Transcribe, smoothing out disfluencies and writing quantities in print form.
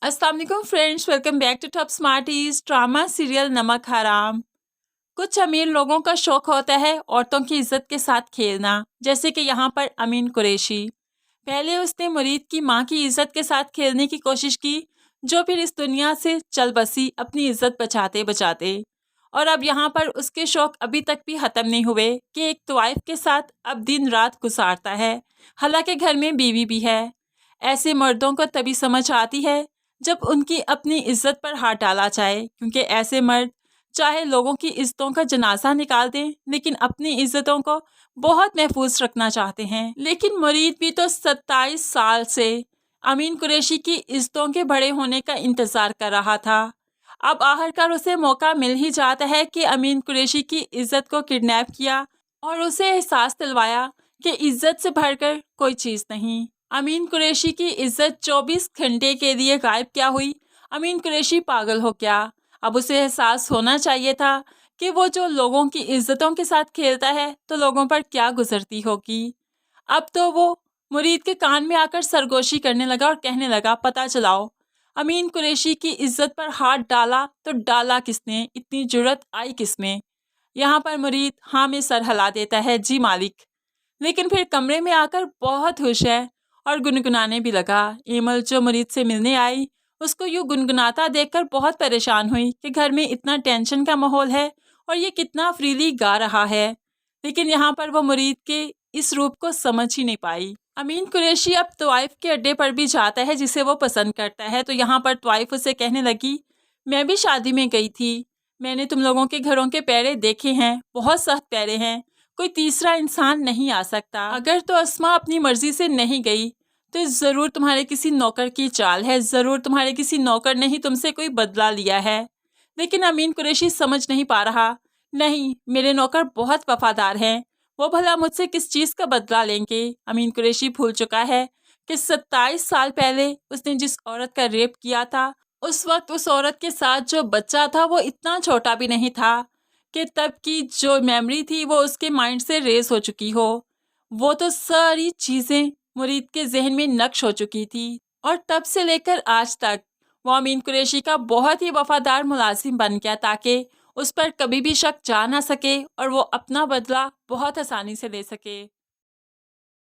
अस्सलाम वालेकुम friends, welcome back to top smarties. Drama serial Namak Haram. कुछ अमीर लोगों का शौक होता है औरतों की इज्जत के साथ खेलना, जैसे कि यहाँ पर अमीन कुरैशी। पहले उसने मुरीद की माँ की इज्जत के साथ खेलने की कोशिश की, जो फिर इस दुनिया से चल बसी अपनी इज्जत बचाते बचाते। और अब यहाँ पर उसके शौक अभी तक भी ख़त्म नहीं हुए कि एक तवाइफ के साथ अब दिन रात गुजारता है, हालांकि घर में बीवी भी है। ऐसे मर्दों को तभी समझ आती है जब उनकी अपनी इज्जत पर हाथ डाला जाए, क्योंकि ऐसे मर्द चाहे लोगों की इज्जतों का जनाजा निकाल दें, लेकिन अपनी इज्जतों को बहुत महफूज रखना चाहते हैं। लेकिन मुरीद भी तो 27 साल से अमीन कुरैशी की इज्जतों के बड़े होने का इंतजार कर रहा था। अब आखिरकार उसे मौका मिल ही जाता है कि अमीन कुरैशी की इज्जत को किडनैप किया और उसे एहसास दिलवाया कि इज्जत से बढ़कर कोई चीज़ नहीं। अमीन कुरैशी की इज्जत 24 घंटे के लिए गायब क्या हुई? अमीन कुरैशी पागल हो गया। अब उसे एहसास होना चाहिए था कि वो जो लोगों की इज्जतों के साथ खेलता है तो लोगों पर क्या गुजरती होगी। अब तो वो मुरीद के कान में आकर सरगोशी करने लगा और कहने लगा, पता चलाओ अमीन कुरैशी की इज्जत पर हाथ डाला तो डाला किसने, इतनी जुर्रत आई किसमें। यहाँ पर मुरीद हाँ में सर हिला देता है, जी मालिक। लेकिन फिर कमरे में आकर बहुत खुश है और गुनगुनाने भी लगा। एमल जो मुरीद से मिलने आई, उसको यूँ गुनगुनाता देखकर बहुत परेशान हुई कि घर में इतना टेंशन का माहौल है और ये कितना फ्रीली गा रहा है। लेकिन यहाँ पर वो मुरीद के इस रूप को समझ ही नहीं पाई। अमीन कुरैशी अब तवाइफ के अड्डे पर भी जाता है जिसे वो पसंद करता है, तो यहाँ पर तवाइफ उसे कहने लगी, मैं भी शादी में गई थी, मैंने तुम लोगों के घरों के पैरे देखे हैं, बहुत सख्त पैरे हैं, कोई तीसरा इंसान नहीं आ सकता। अगर तो अस्मा अपनी मर्जी से नहीं गई तो ज़रूर तुम्हारे किसी नौकर की चाल है, ज़रूर तुम्हारे किसी नौकर ने ही तुमसे कोई बदला लिया है। लेकिन अमीन कुरैशी समझ नहीं पा रहा। नहीं, मेरे नौकर बहुत वफादार हैं, वो भला मुझसे किस चीज़ का बदला लेंगे। अमीन कुरैशी भूल चुका है कि 27 साल पहले उसने जिस औरत का रेप किया था, उस वक्त उस औरत के साथ जो बच्चा था वो इतना छोटा भी नहीं था कि तब की जो मेमोरी थी वो उसके माइंड से रेस हो चुकी हो। वो तो सारी चीज़ें मुरीद के जहन में नक्श हो चुकी थी और तब से लेकर आज तक वो अमीन कुरैशी का बहुत ही वफादार मुलाजिम बन गया, ताकि उस पर कभी भी शक जा ना सके और वो अपना बदला बहुत आसानी से ले सके।